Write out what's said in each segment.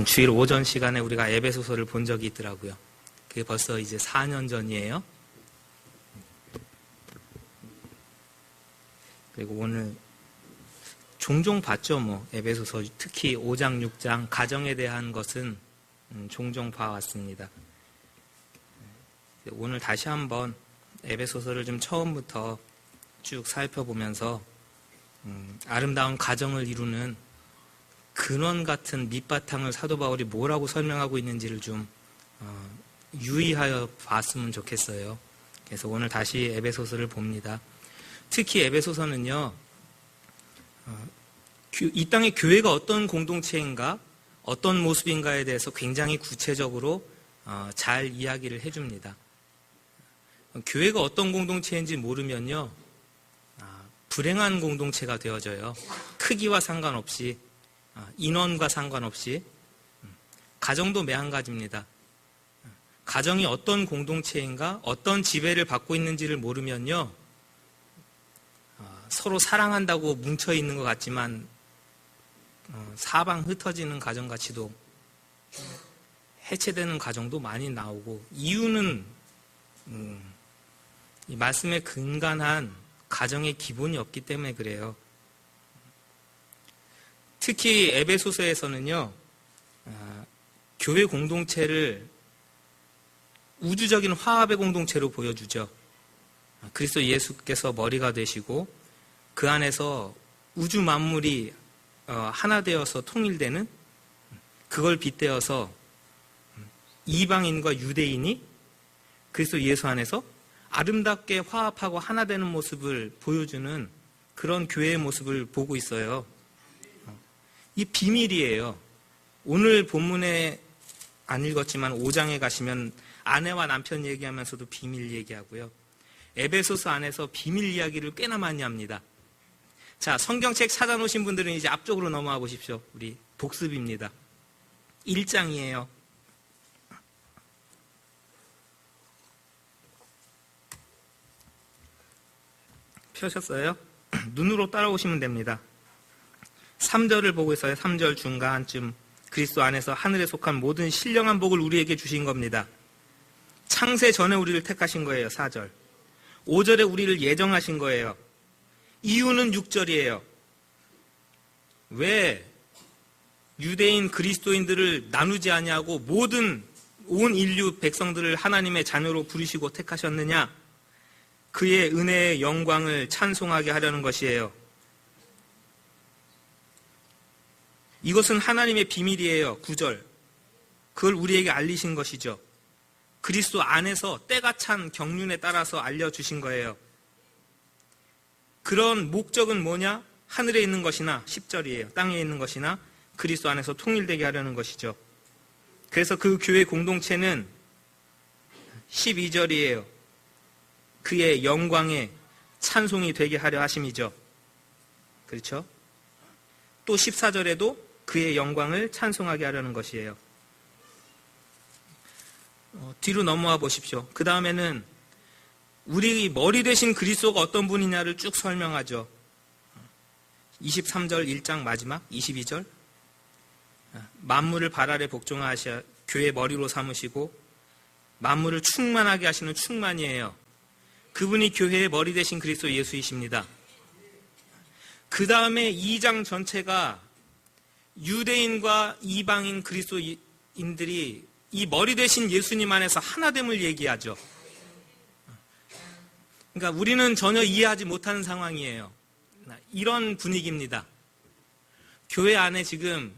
주일 오전 시간에 우리가 에베소서를 본 적이 있더라고요. 그게 벌써 이제 4년 전이에요. 그리고 오늘 종종 봤죠. 에베소서 특히 5장, 6장 가정에 대한 것은 종종 봐왔습니다. 오늘 다시 한번 에베소서를 좀 처음부터 쭉 살펴보면서 아름다운 가정을 이루는 근원 같은 밑바탕을 사도 바울이 뭐라고 설명하고 있는지를 좀 유의하여 봤으면 좋겠어요. 그래서 오늘 다시 에베소서를 봅니다. 특히 에베소서는요, 이 땅의 교회가 어떤 공동체인가, 어떤 모습인가에 대해서 굉장히 구체적으로 잘 이야기를 해줍니다. 교회가 어떤 공동체인지 모르면요, 불행한 공동체가 되어져요. 크기와 상관없이, 인원과 상관없이. 가정도 매한가지입니다. 가정이 어떤 공동체인가, 어떤 지배를 받고 있는지를 모르면요, 서로 사랑한다고 뭉쳐있는 것 같지만 사방 흩어지는 가정같이도 해체되는 가정도 많이 나오고, 이유는 이 말씀에 근간한 가정의 기본이 없기 때문에 그래요. 특히 에베소서에서는요, 교회 공동체를 우주적인 화합의 공동체로 보여주죠. 그리스도 예수께서 머리가 되시고 그 안에서 우주 만물이 하나 되어서 통일되는, 그걸 빗대어서 이방인과 유대인이 그리스도 예수 안에서 아름답게 화합하고 하나 되는 모습을 보여주는 그런 교회의 모습을 보고 있어요. 이 비밀이에요. 오늘 본문에 안 읽었지만 5장에 가시면 아내와 남편 얘기하면서도 비밀 얘기하고요. 에베소서 안에서 비밀 이야기를 꽤나 많이 합니다. 자, 성경책 찾아놓으신 분들은 이제 앞쪽으로 넘어와 보십시오. 우리 복습입니다. 1장이에요. 펴셨어요? 눈으로 따라오시면 됩니다. 3절을 보고 있어요. 3절 중간쯤. 그리스도 안에서 하늘에 속한 모든 신령한 복을 우리에게 주신 겁니다. 창세 전에 우리를 택하신 거예요. 4절. 5절에 우리를 예정하신 거예요. 이유는 6절이에요. 왜 유대인 그리스도인들을 나누지 아니하고 모든 온 인류 백성들을 하나님의 자녀로 부르시고 택하셨느냐? 그의 은혜의 영광을 찬송하게 하려는 것이에요. 이것은 하나님의 비밀이에요. 9절. 그걸 우리에게 알리신 것이죠. 그리스도 안에서 때가 찬 경륜에 따라서 알려주신 거예요. 그런 목적은 뭐냐? 하늘에 있는 것이나, 10절이에요. 땅에 있는 것이나 그리스도 안에서 통일되게 하려는 것이죠. 그래서 그 교회 공동체는 12절이에요. 그의 영광에 찬송이 되게 하려 하심이죠. 그렇죠? 또 14절에도 그의 영광을 찬송하게 하려는 것이에요. 뒤로 넘어와 보십시오. 그 다음에는 우리 머리 되신 그리스도가 어떤 분이냐를 쭉 설명하죠. 23절 1장 마지막 22절. 만물을 발 아래 복종하셔 교회 머리로 삼으시고 만물을 충만하게 하시는 충만이에요. 그분이 교회의 머리 되신 그리스도 예수이십니다. 그 다음에 2장 전체가 유대인과 이방인 그리스도인들이 이 머리 되신 예수님 안에서 하나됨을 얘기하죠. 그러니까 우리는 전혀 이해하지 못하는 상황이에요. 이런 분위기입니다. 교회 안에 지금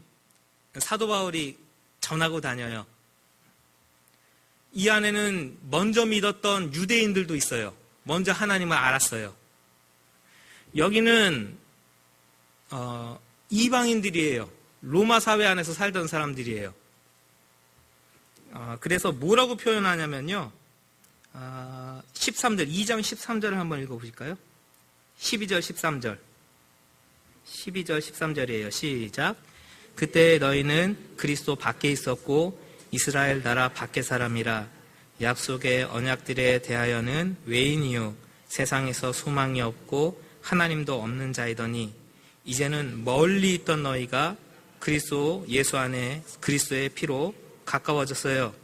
사도 바울이 전하고 다녀요. 이 안에는 먼저 믿었던 유대인들도 있어요. 먼저 하나님을 알았어요. 여기는 이방인들이에요. 로마 사회 안에서 살던 사람들이에요. 그래서 뭐라고 표현하냐면요. 13절, 2장 13절을 한번 읽어보실까요? 12절, 13절. 12절, 13절이에요. 시작. 그때 너희는 그리스도 밖에 있었고 이스라엘 나라 밖의 사람이라. 약속의 언약들에 대하여는 외인이요 세상에서 소망이 없고 하나님도 없는 자이더니 이제는 멀리 있던 너희가 그리스도 예수 안에 그리스도의 피로 가까워졌어요.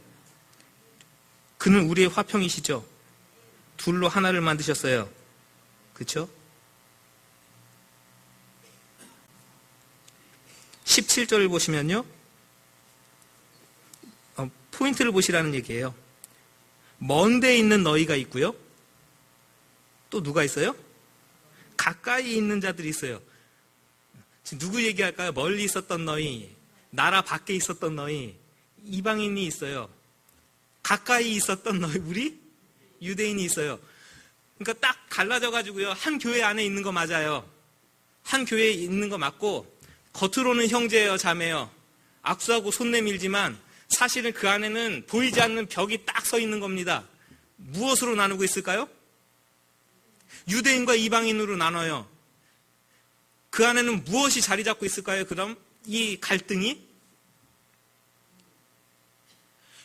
그는 우리의 화평이시죠. 둘로 하나를 만드셨어요. 그렇죠? 17절을 보시면요. 포인트를 보시라는 얘기예요. 먼 데 있는 너희가 있고요. 또 누가 있어요? 가까이 있는 자들이 있어요. 지금 누구 얘기할까요? 멀리 있었던 너희, 나라 밖에 있었던 너희, 이방인이 있어요. 가까이 있었던 너희, 우리 유대인이 있어요. 그러니까 딱 갈라져가지고요. 한 교회 안에 있는 거 맞아요. 한 교회에 있는 거 맞고 겉으로는 형제예요, 자매예요. 악수하고 손 내밀지만 사실은 그 안에는 보이지 않는 벽이 딱 서 있는 겁니다. 무엇으로 나누고 있을까요? 유대인과 이방인으로 나눠요. 그 안에는 무엇이 자리 잡고 있을까요? 그럼 이 갈등이?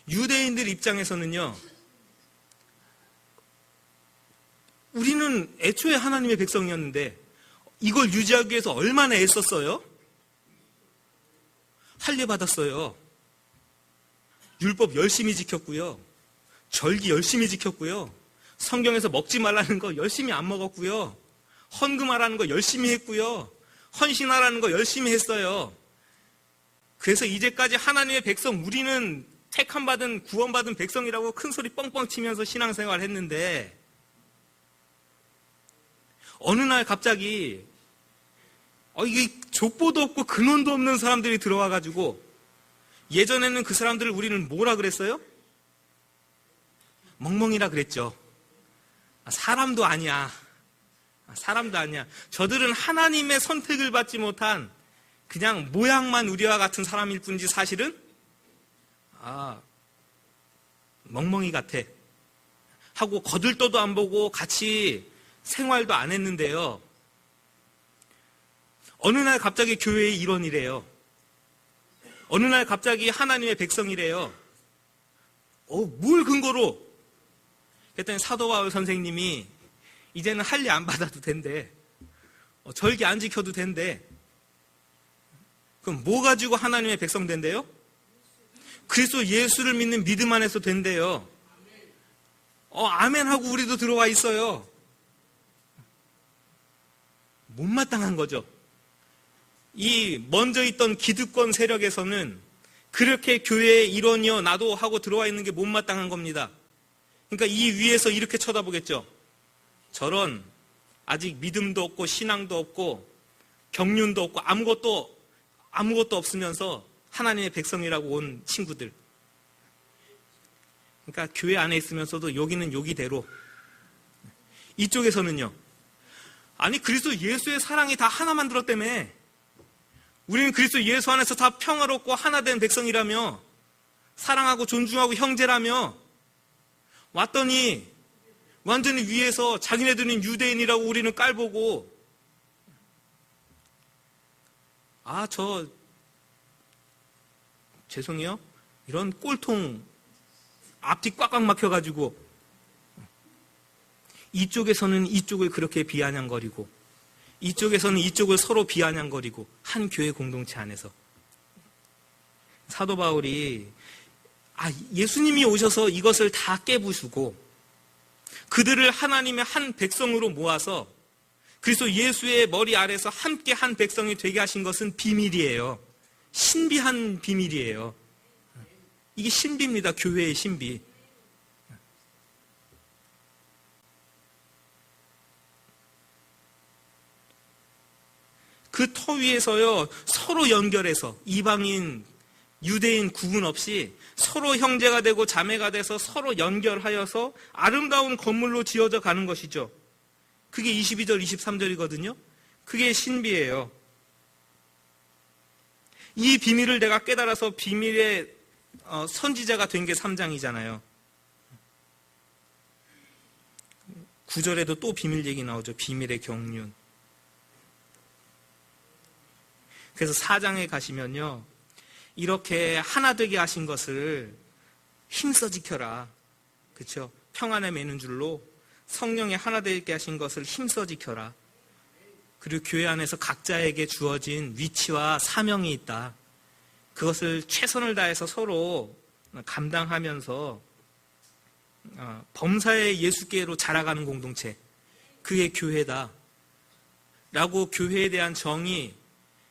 유대인들 입장에서는요. 우리는 애초에 하나님의 백성이었는데 이걸 유지하기 위해서 얼마나 애썼어요? 할례받았어요. 율법 열심히 지켰고요. 절기 열심히 지켰고요. 성경에서 먹지 말라는 거 열심히 안 먹었고요. 헌금하라는 거 열심히 했고요. 헌신하라는 거 열심히 했어요. 그래서 이제까지 하나님의 백성, 우리는 택함받은 구원받은 백성이라고 큰 소리 뻥뻥 치면서 신앙생활 했는데 어느 날 갑자기 이게 족보도 없고 근원도 없는 사람들이 들어와가지고 예전에는 그 사람들을 우리는 뭐라 그랬어요? 멍멍이라 그랬죠. 사람도 아니야. 사람도 아니야. 저들은 하나님의 선택을 받지 못한 그냥 모양만 우리와 같은 사람일 뿐이지 사실은 멍멍이 같아. 하고 거들떠도 안 보고 같이 생활도 안 했는데요. 어느 날 갑자기 교회의 일원이래요. 어느 날 갑자기 하나님의 백성이래요. 뭘 근거로? 그랬더니 사도 바울 선생님이 이제는 할례 안 받아도 된대. 절기 안 지켜도 된대. 그럼 뭐 가지고 하나님의 백성 된대요? 그리스도 예수를 믿는 믿음 안에서 된대요. 아멘 하고 우리도 들어와 있어요. 못마땅한 거죠. 이 먼저 있던 기득권 세력에서는 그렇게 교회의 일원이여 나도 하고 들어와 있는 게 못마땅한 겁니다. 그러니까 이 위에서 이렇게 쳐다보겠죠. 저런 아직 믿음도 없고 신앙도 없고 경륜도 없고 아무것도 없으면서 하나님의 백성이라고 온 친구들. 그러니까 교회 안에 있으면서도 여기는 여기대로. 이쪽에서는요. 아니 그리스도 예수의 사랑이 다 하나 만들었다며. 우리는 그리스도 예수 안에서 다 평화롭고 하나 된 백성이라며. 사랑하고 존중하고 형제라며. 왔더니 완전히 위에서 자기네들은 유대인이라고 우리는 깔보고 죄송해요. 이런 꼴통 앞뒤 꽉꽉 막혀가지고 이쪽에서는 이쪽을 그렇게 비아냥거리고 이쪽에서는 이쪽을 서로 비아냥거리고 한 교회 공동체 안에서 사도 바울이 예수님이 오셔서 이것을 다 깨부수고 그들을 하나님의 한 백성으로 모아서 그리스도 예수의 머리 아래서 함께 한 백성이 되게 하신 것은 비밀이에요. 신비한 비밀이에요. 이게 신비입니다. 교회의 신비. 그 터 위에서요, 서로 연결해서 이방인, 유대인 구분 없이 서로 형제가 되고 자매가 돼서 서로 연결하여서 아름다운 건물로 지어져 가는 것이죠. 그게 22절, 23절이거든요. 그게 신비예요. 이 비밀을 내가 깨달아서 비밀의 선지자가 된 게 3장이잖아요. 9절에도 또 비밀 얘기 나오죠. 비밀의 경륜. 그래서 4장에 가시면요. 이렇게 하나 되게 하신 것을 힘써 지켜라. 그렇죠? 평안에 매는 줄로 성령의 하나 되게 하신 것을 힘써 지켜라. 그리고 교회 안에서 각자에게 주어진 위치와 사명이 있다. 그것을 최선을 다해서 서로 감당하면서 범사의 예수께로 자라가는 공동체, 그게 교회다 라고 교회에 대한 정의,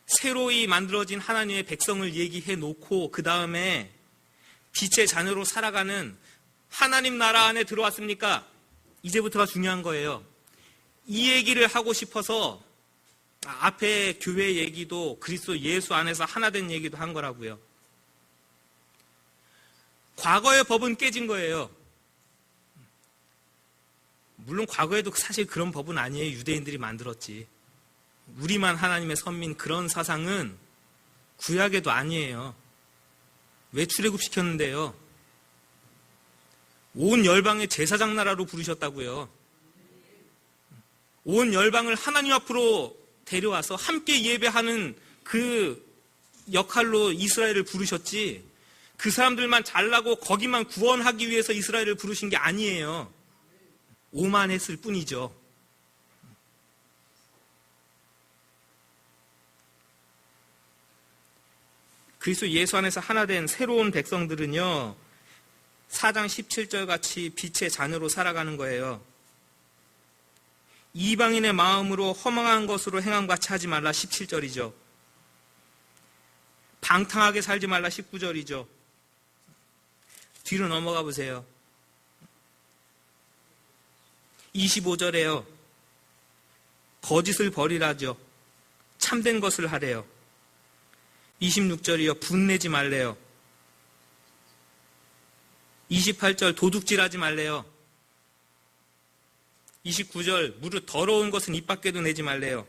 새로이 만들어진 하나님의 백성을 얘기해 놓고 그 다음에 빛의 자녀로 살아가는 하나님 나라 안에 들어왔습니까? 이제부터가 중요한 거예요. 이 얘기를 하고 싶어서 앞에 교회 얘기도 그리스도 예수 안에서 하나 된 얘기도 한 거라고요. 과거의 법은 깨진 거예요. 물론 과거에도 사실 그런 법은 아니에요. 유대인들이 만들었지. 우리만 하나님의 선민, 그런 사상은 구약에도 아니에요. 왜 출애굽시켰는데요? 온 열방의 제사장 나라로 부르셨다고요. 온 열방을 하나님 앞으로 데려와서 함께 예배하는 그 역할로 이스라엘을 부르셨지, 그 사람들만 잘나고 거기만 구원하기 위해서 이스라엘을 부르신 게 아니에요. 오만했을 뿐이죠. 그리스도 예수 안에서 하나 된 새로운 백성들은요, 4장 17절 같이 빛의 자녀로 살아가는 거예요. 이방인의 마음으로 허망한 것으로 행함 같이 하지 말라 17절이죠. 방탕하게 살지 말라 19절이죠. 뒤로 넘어가 보세요. 25절에요. 거짓을 버리라죠. 참된 것을 하래요. 26절이요. 분내지 말래요. 28절 도둑질하지 말래요. 29절 무릇 더러운 것은 입 밖에도 내지 말래요.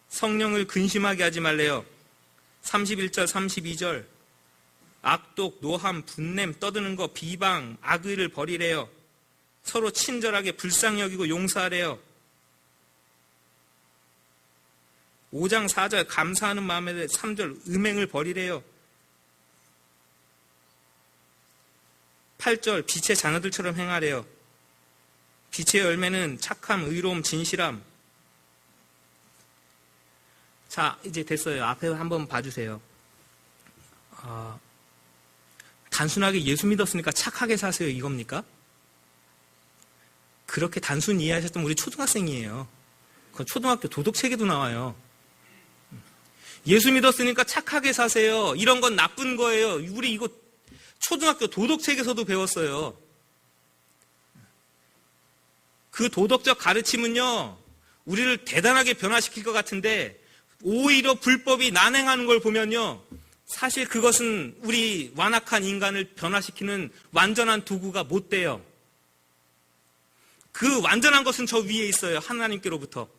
성령을 근심하게 하지 말래요. 31절 32절 악독, 노함, 분냄, 떠드는 거, 비방, 악의를 버리래요. 서로 친절하게 불쌍히 여기고 용서하래요. 5장 4절 감사하는 마음에 대해 3절 음행을 버리래요. 8절 빛의 자녀들처럼 행하래요. 빛의 열매는 착함, 의로움, 진실함. 자, 이제 됐어요. 앞에 한번 봐주세요. 단순하게 예수 믿었으니까 착하게 사세요, 이겁니까? 그렇게 단순히 이해하셨던 우리 초등학생이에요. 그건 초등학교 도덕책에도 나와요. 예수 믿었으니까 착하게 사세요. 이런 건 나쁜 거예요. 우리 이거 초등학교 도덕책에서도 배웠어요. 그 도덕적 가르침은요, 우리를 대단하게 변화시킬 것 같은데 오히려 불법이 난행하는 걸 보면요, 사실 그것은 우리 완악한 인간을 변화시키는 완전한 도구가 못 돼요. 그 완전한 것은 저 위에 있어요. 하나님께로부터.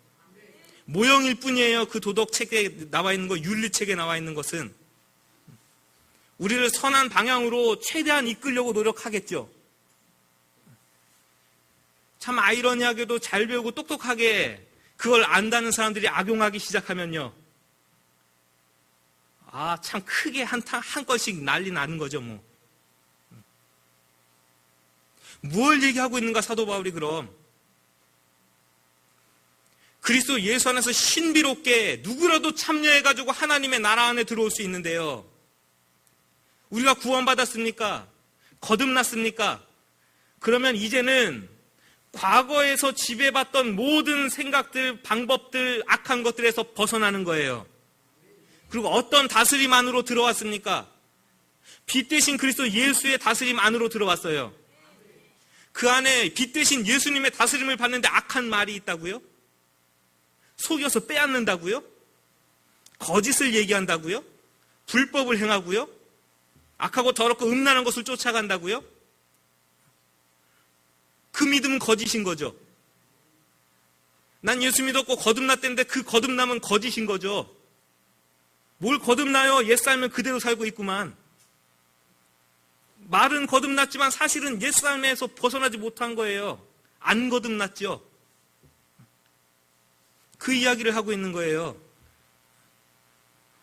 모형일 뿐이에요. 그 도덕책에 나와 있는 거, 윤리책에 나와 있는 것은. 우리를 선한 방향으로 최대한 이끌려고 노력하겠죠. 참 아이러니하게도 잘 배우고 똑똑하게 그걸 안다는 사람들이 악용하기 시작하면요, 참 크게 한 건씩 난리 나는 거죠, 뭐. 뭘 얘기하고 있는가, 사도 바울이 그럼. 그리스도 예수 안에서 신비롭게 누구라도 참여해가지고 하나님의 나라 안에 들어올 수 있는데요. 우리가 구원받았습니까? 거듭났습니까? 그러면 이제는 과거에서 지배받던 모든 생각들, 방법들, 악한 것들에서 벗어나는 거예요. 그리고 어떤 다스림 안으로 들어왔습니까? 빛 대신 그리스도 예수의 다스림 안으로 들어왔어요. 그 안에 빛 대신 예수님의 다스림을 받는데 악한 말이 있다고요? 속여서 빼앗는다고요? 거짓을 얘기한다고요? 불법을 행하고요? 악하고 더럽고 음란한 것을 쫓아간다고요? 그 믿음은 거짓인 거죠. 난 예수 믿었고 거듭났다는데 그 거듭남은 거짓인 거죠. 뭘 거듭나요? 옛삶을 그대로 살고 있구만. 말은 거듭났지만 사실은 옛삶에서 벗어나지 못한 거예요. 안 거듭났죠. 그 이야기를 하고 있는 거예요.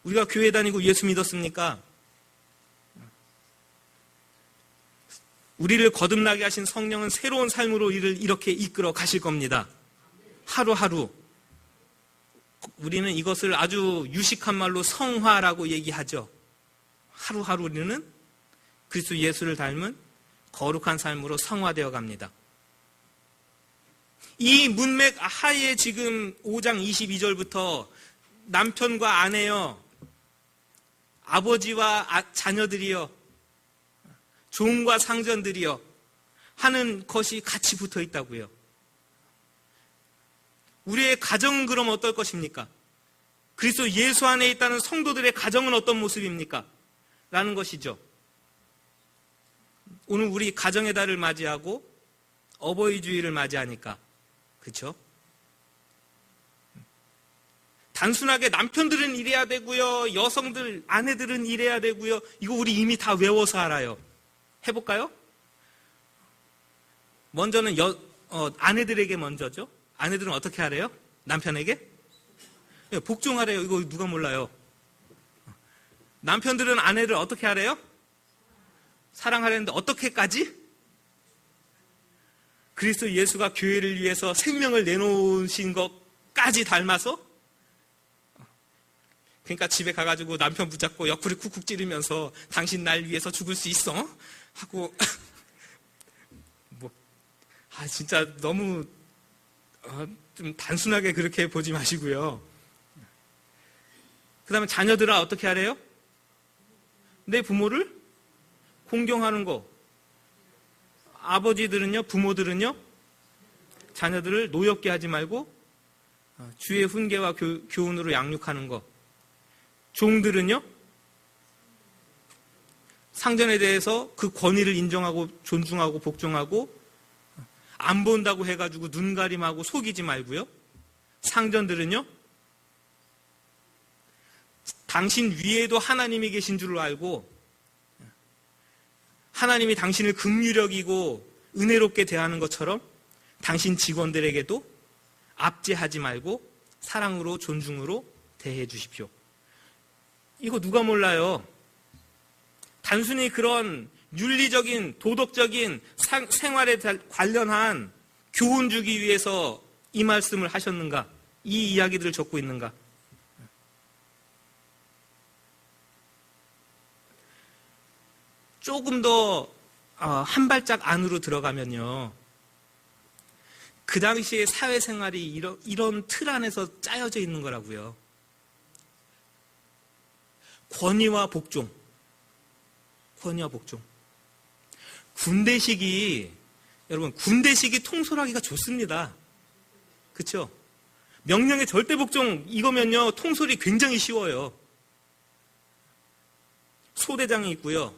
우리가 교회 다니고 예수 믿었습니까? 우리를 거듭나게 하신 성령은 새로운 삶으로 우리를 이렇게 이끌어 가실 겁니다. 하루하루. 우리는 이것을 아주 유식한 말로 성화라고 얘기하죠. 하루하루는 그리스도 예수를 닮은 거룩한 삶으로 성화되어 갑니다. 이 문맥 하에 지금 5장 22절부터 남편과 아내여, 아버지와 자녀들이여, 종과 상전들이여 하는 것이 같이 붙어 있다고요. 우리의 가정은 그럼 어떨 것입니까? 그리스도 예수 안에 있다는 성도들의 가정은 어떤 모습입니까? 라는 것이죠. 오늘 우리 가정의 달을 맞이하고 어버이 주일을 맞이하니까, 그렇죠? 단순하게 남편들은 이래야 되고요, 여성들, 아내들은 이래야 되고요, 이거 우리 이미 다 외워서 알아요. 해볼까요? 먼저는 아내들에게 먼저죠. 아내들은 어떻게 하래요? 남편에게? 복종하래요. 이거 누가 몰라요? 남편들은 아내를 어떻게 하래요? 사랑하려는데 어떻게까지? 그리스도 예수가 교회를 위해서 생명을 내놓으신 것까지 닮아서? 그러니까 집에 가가지고 남편 붙잡고 옆구리 쿡쿡 찌르면서 당신 날 위해서 죽을 수 있어? 하고 진짜 너무 좀 단순하게 그렇게 보지 마시고요. 그 다음에 자녀들은 어떻게 하래요? 내 부모를 공경하는 거. 아버지들은요, 부모들은요, 자녀들을 노엽게 하지 말고 주의 훈계와 교훈으로 양육하는 거. 종들은요, 상전에 대해서 그 권위를 인정하고 존중하고 복종하고 안 본다고 해가지고 눈가림하고 속이지 말고요. 상전들은요, 당신 위에도 하나님이 계신 줄 알고 하나님이 당신을 긍휼력이고 은혜롭게 대하는 것처럼 당신 직원들에게도 압제하지 말고 사랑으로 존중으로 대해 주십시오. 이거 누가 몰라요? 단순히 그런 윤리적인 도덕적인 생활에 관련한 교훈 주기 위해서 이 말씀을 하셨는가? 이 이야기들을 적고 있는가? 조금 더 한 발짝 안으로 들어가면요, 그 당시의 사회생활이 이런 틀 안에서 짜여져 있는 거라고요. 권위와 복종. 권위와 복종. 여러분, 군대식이 통솔하기가 좋습니다. 그렇죠? 명령의 절대 복종 이거면요, 통솔이 굉장히 쉬워요. 소대장이 있고요,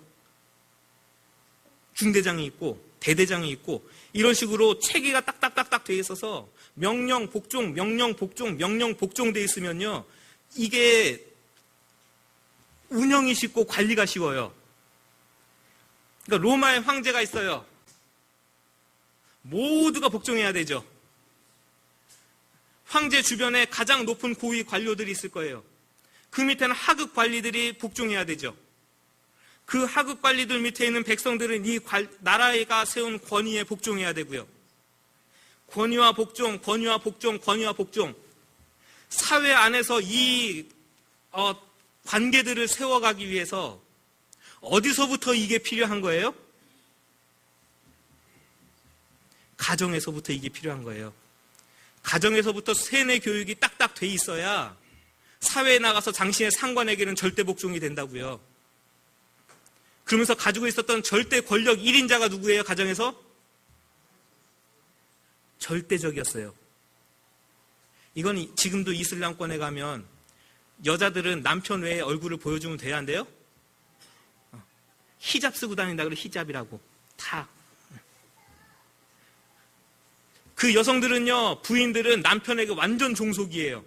중대장이 있고 대대장이 있고 이런 식으로 체계가 딱딱딱딱 돼 있어서 명령 복종, 명령 복종, 명령 복종 돼 있으면요, 이게 운영이 쉽고 관리가 쉬워요. 그러니까 로마의 황제가 있어요. 모두가 복종해야 되죠. 황제 주변에 가장 높은 고위 관료들이 있을 거예요. 그 밑에는 하급 관리들이 복종해야 되죠. 그 하급 관리들 밑에 있는 백성들은 이 나라가 세운 권위에 복종해야 되고요. 권위와 복종, 권위와 복종, 권위와 복종. 사회 안에서 이 관계들을 세워가기 위해서 어디서부터 이게 필요한 거예요? 가정에서부터 이게 필요한 거예요. 가정에서부터 세뇌 교육이 딱딱 돼 있어야 사회에 나가서 당신의 상관에게는 절대 복종이 된다고요. 그러면서 가지고 있었던 절대 권력 1인자가 누구예요? 가정에서? 절대적이었어요. 이건 지금도 이슬람권에 가면 여자들은 남편 외에 얼굴을 보여주면 돼야 한대요? 히잡 쓰고 다닌다 그래, 히잡이라고. 다. 그 여성들은요, 부인들은 남편에게 완전 종속이에요.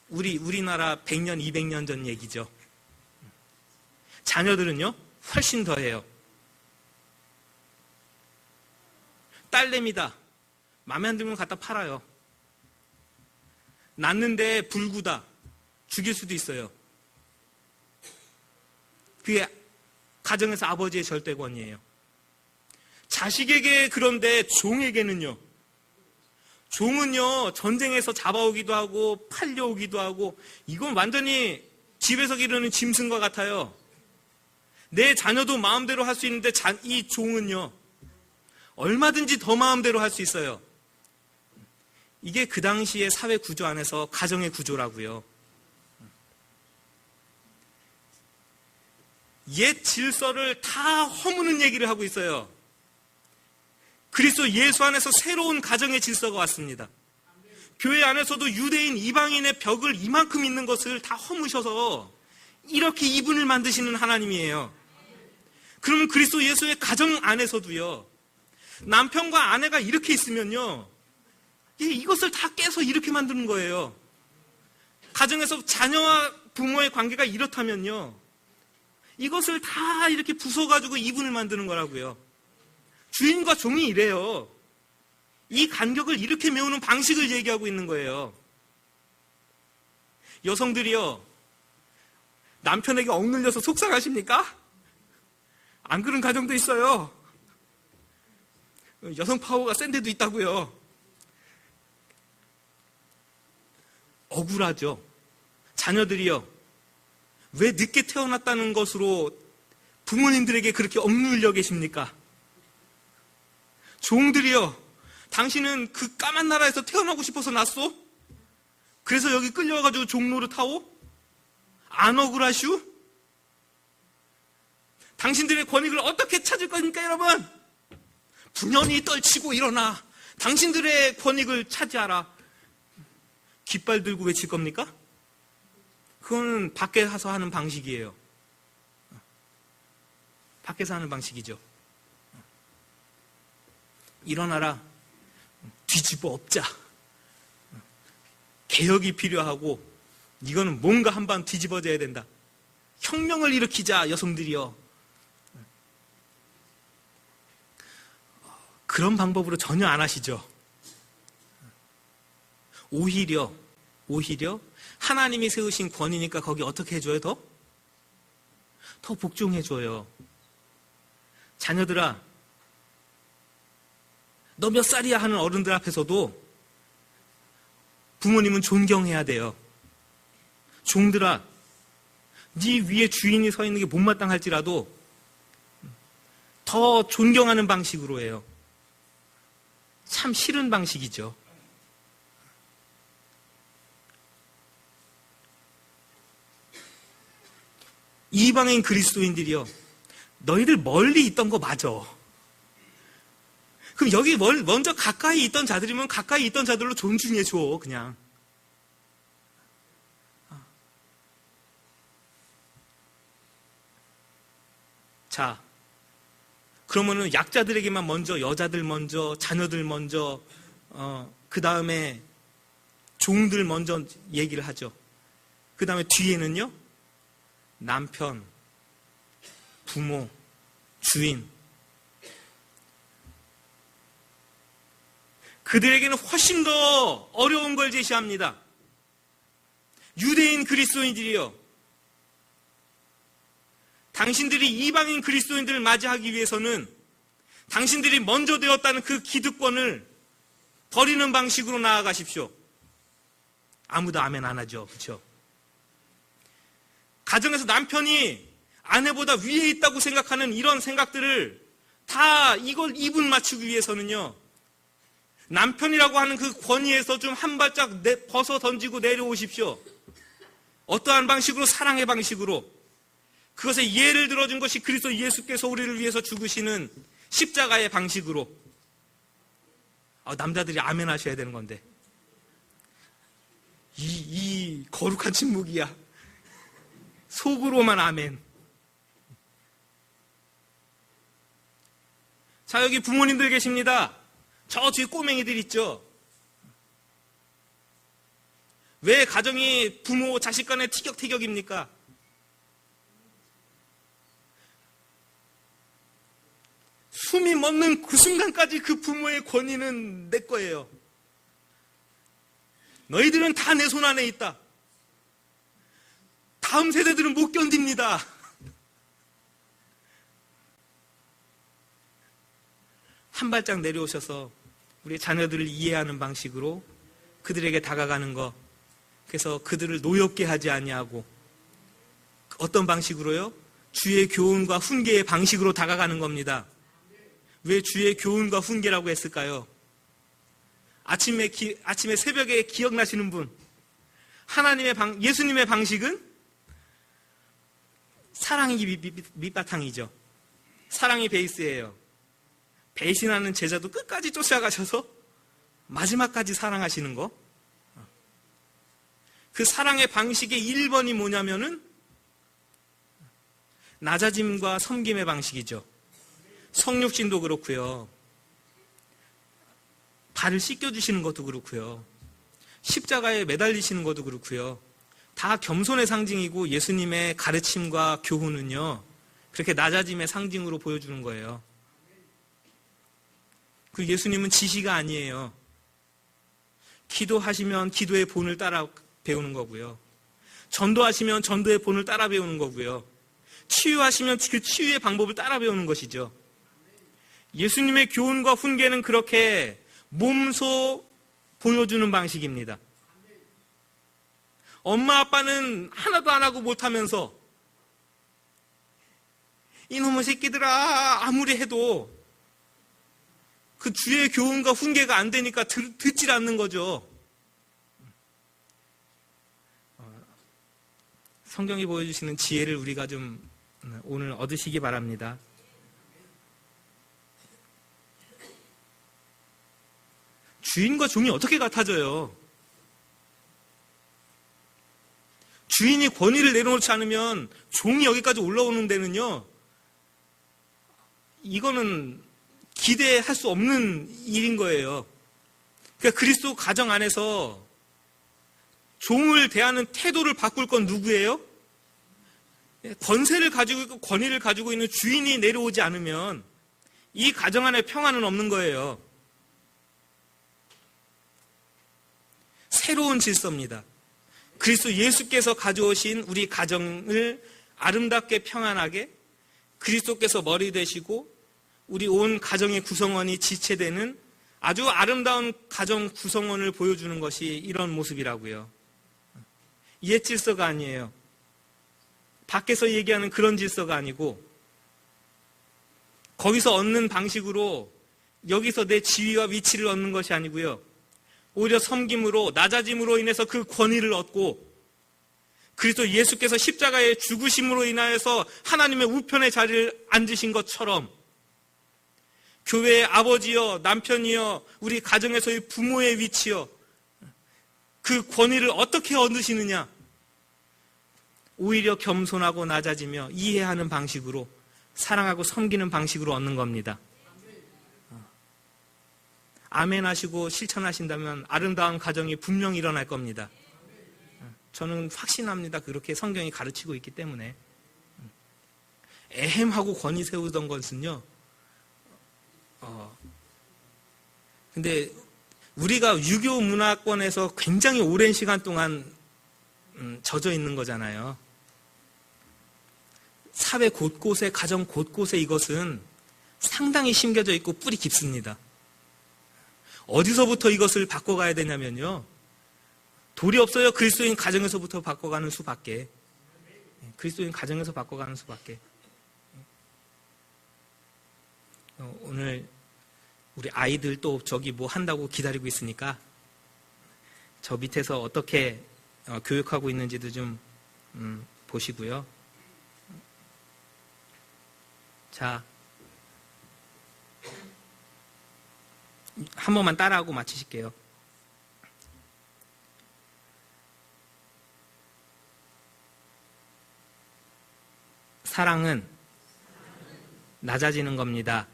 우리나라 100년, 200년 전 얘기죠. 자녀들은요, 훨씬 더해요. 딸내미다. 마음에 안 들면 갖다 팔아요. 낳는데 불구다. 죽일 수도 있어요. 그게 가정에서 아버지의 절대권이에요. 자식에게 그런데 종에게는요. 종은요, 전쟁에서 잡아오기도 하고 팔려오기도 하고, 이건 완전히 집에서 기르는 짐승과 같아요. 내 자녀도 마음대로 할 수 있는데 이 종은요, 얼마든지 더 마음대로 할 수 있어요. 이게 그 당시의 사회 구조 안에서 가정의 구조라고요. 옛 질서를 다 허무는 얘기를 하고 있어요. 그리스도 예수 안에서 새로운 가정의 질서가 왔습니다. 교회 안에서도 유대인, 이방인의 벽을 이만큼 있는 것을 다 허무셔서 이렇게 이분을 만드시는 하나님이에요. 그러면 그리스도 예수의 가정 안에서도요, 남편과 아내가 이렇게 있으면요, 이것을 다 깨서 이렇게 만드는 거예요. 가정에서 자녀와 부모의 관계가 이렇다면요, 이것을 다 이렇게 부숴가지고 이분을 만드는 거라고요. 주인과 종이 이래요. 이 간격을 이렇게 메우는 방식을 얘기하고 있는 거예요. 여성들이요, 남편에게 억눌려서 속상하십니까? 안 그런 가정도 있어요. 여성 파워가 센 데도 있다고요. 억울하죠. 자녀들이요, 왜 늦게 태어났다는 것으로 부모님들에게 그렇게 억눌려 계십니까? 종들이요, 당신은 그 까만 나라에서 태어나고 싶어서 났소? 그래서 여기 끌려와가지고 종노릇하오? 안 억울하슈? 당신들의 권익을 어떻게 찾을 겁니까, 여러분? 분연히 떨치고 일어나. 당신들의 권익을 차지하라. 깃발 들고 외칠 겁니까? 그건 밖에 가서 하는 방식이에요. 밖에서 하는 방식이죠. 일어나라. 뒤집어 엎자. 개혁이 필요하고, 이거는 뭔가 한번 뒤집어져야 된다. 혁명을 일으키자, 여성들이요. 그런 방법으로 전혀 안 하시죠. 오히려 하나님이 세우신 권위니까 거기 어떻게 해줘요? 더 복종해줘요. 자녀들아, 너 몇 살이야 하는 어른들 앞에서도 부모님은 존경해야 돼요. 종들아, 네 위에 주인이 서 있는 게 못마땅할지라도 더 존경하는 방식으로 해요. 참 싫은 방식이죠. 이방인 그리스도인들이요, 너희들 멀리 있던 거 맞아. 그럼 여기 먼저 가까이 있던 자들이면 가까이 있던 자들로 존중해줘, 그냥. 자, 그러면은 약자들에게만 먼저, 여자들 먼저, 자녀들 먼저, 그 다음에 종들 먼저 얘기를 하죠. 그 다음에 뒤에는요, 남편, 부모, 주인. 그들에게는 훨씬 더 어려운 걸 제시합니다. 유대인 그리스도인들이요, 당신들이 이방인 그리스도인들을 맞이하기 위해서는 당신들이 먼저 되었다는 그 기득권을 버리는 방식으로 나아가십시오. 아무도 아멘 안 하죠. 그렇죠? 가정에서 남편이 아내보다 위에 있다고 생각하는 이런 생각들을 다 이걸 이분 맞추기 위해서는요, 남편이라고 하는 그 권위에서 좀 한 발짝 벗어 던지고 내려오십시오. 어떠한 방식으로? 사랑의 방식으로. 그것에 예를 들어준 것이 그리스도 예수께서 우리를 위해서 죽으시는 십자가의 방식으로. 남자들이 아멘 하셔야 되는 건데. 이 거룩한 침묵이야. 속으로만 아멘. 자, 여기 부모님들 계십니다. 저 뒤에 꼬맹이들 있죠. 왜 가정이 부모 자식 간에 티격태격입니까? 숨이 멎는 그 순간까지 그 부모의 권위는 내 거예요. 너희들은 다 내 손 안에 있다. 다음 세대들은 못 견딥니다. 한 발짝 내려오셔서 우리 자녀들을 이해하는 방식으로 그들에게 다가가는 것, 그래서 그들을 노엽게 하지 아니하고 어떤 방식으로요? 주의 교훈과 훈계의 방식으로 다가가는 겁니다. 왜 주의 교훈과 훈계라고 했을까요? 아침에 새벽에 기억나시는 분, 예수님의 방식은 사랑이 밑바탕이죠. 사랑이 베이스예요. 배신하는 제자도 끝까지 쫓아가셔서 마지막까지 사랑하시는 거. 그 사랑의 방식의 1번이 뭐냐면은 낮아짐과 섬김의 방식이죠. 성육신도 그렇고요. 발을 씻겨주시는 것도 그렇고요. 십자가에 매달리시는 것도 그렇고요. 다 겸손의 상징이고 예수님의 가르침과 교훈은요. 그렇게 낮아짐의 상징으로 보여주는 거예요. 그 예수님은 지시가 아니에요. 기도하시면 기도의 본을 따라 배우는 거고요. 전도하시면 전도의 본을 따라 배우는 거고요. 치유하시면 그 치유의 방법을 따라 배우는 것이죠. 예수님의 교훈과 훈계는 그렇게 몸소 보여주는 방식입니다. 엄마 아빠는 하나도 안 하고 못하면서 이놈의 새끼들아 아무리 해도 그 주의 교훈과 훈계가 안 되니까 듣질 않는 거죠. 성경이 보여주시는 지혜를 우리가 좀 오늘 얻으시기 바랍니다. 주인과 종이 어떻게 같아져요? 주인이 권위를 내려놓지 않으면 종이 여기까지 올라오는 데는요, 이거는 기대할 수 없는 일인 거예요. 그러니까 그리스도 가정 안에서 종을 대하는 태도를 바꿀 건 누구예요? 권세를 가지고 있고 권위를 가지고 있는 주인이 내려오지 않으면 이 가정 안에 평화는 없는 거예요. 새로운 질서입니다. 그리스도 예수께서 가져오신 우리 가정을 아름답게 평안하게 그리스도께서 머리 되시고 우리 온 가정의 구성원이 지체되는 아주 아름다운 가정 구성원을 보여주는 것이 이런 모습이라고요. 옛 질서가 아니에요. 밖에서 얘기하는 그런 질서가 아니고 거기서 얻는 방식으로 여기서 내 지위와 위치를 얻는 것이 아니고요. 오히려 섬김으로 낮아짐으로 인해서 그 권위를 얻고 그리스도 예수께서 십자가의 죽으심으로 인하여서 하나님의 우편의 자리를 앉으신 것처럼 교회의 아버지여 남편이여 우리 가정에서의 부모의 위치여 그 권위를 어떻게 얻으시느냐? 오히려 겸손하고 낮아지며 이해하는 방식으로 사랑하고 섬기는 방식으로 얻는 겁니다. 아멘 하시고 실천하신다면 아름다운 가정이 분명히 일어날 겁니다. 저는 확신합니다. 그렇게 성경이 가르치고 있기 때문에. 애헴하고 권위 세우던 것은요. 근데 우리가 유교 문화권에서 굉장히 오랜 시간 동안 젖어 있는 거잖아요. 사회 곳곳에, 가정 곳곳에 이것은 상당히 심겨져 있고 뿌리 깊습니다. 어디서부터 이것을 바꿔가야 되냐면요. 돌이 없어요. 그리스도인 가정에서부터 바꿔가는 수밖에. 그리스도인 가정에서 바꿔가는 수밖에. 오늘 우리 아이들 또 저기 뭐 한다고 기다리고 있으니까 저 밑에서 어떻게 교육하고 있는지도 좀 보시고요. 자, 한 번만 따라하고 마치실게요. 사랑은 낮아지는 겁니다.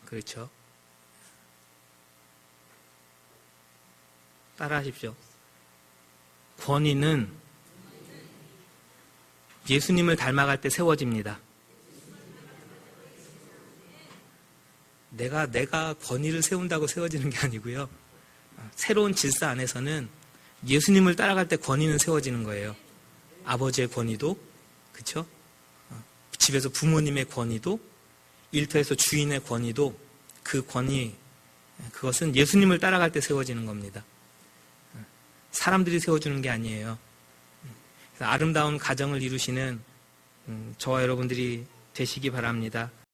그렇죠? 따라하십시오. 권위는 예수님을 닮아갈 때 세워집니다. 내가 권위를 세운다고 세워지는 게 아니고요. 새로운 질서 안에서는 예수님을 따라갈 때 권위는 세워지는 거예요. 아버지의 권위도, 그렇죠? 집에서 부모님의 권위도, 일터에서 주인의 권위도, 그 권위, 그것은 예수님을 따라갈 때 세워지는 겁니다. 사람들이 세워주는 게 아니에요. 아름다운 가정을 이루시는 저와 여러분들이 되시기 바랍니다.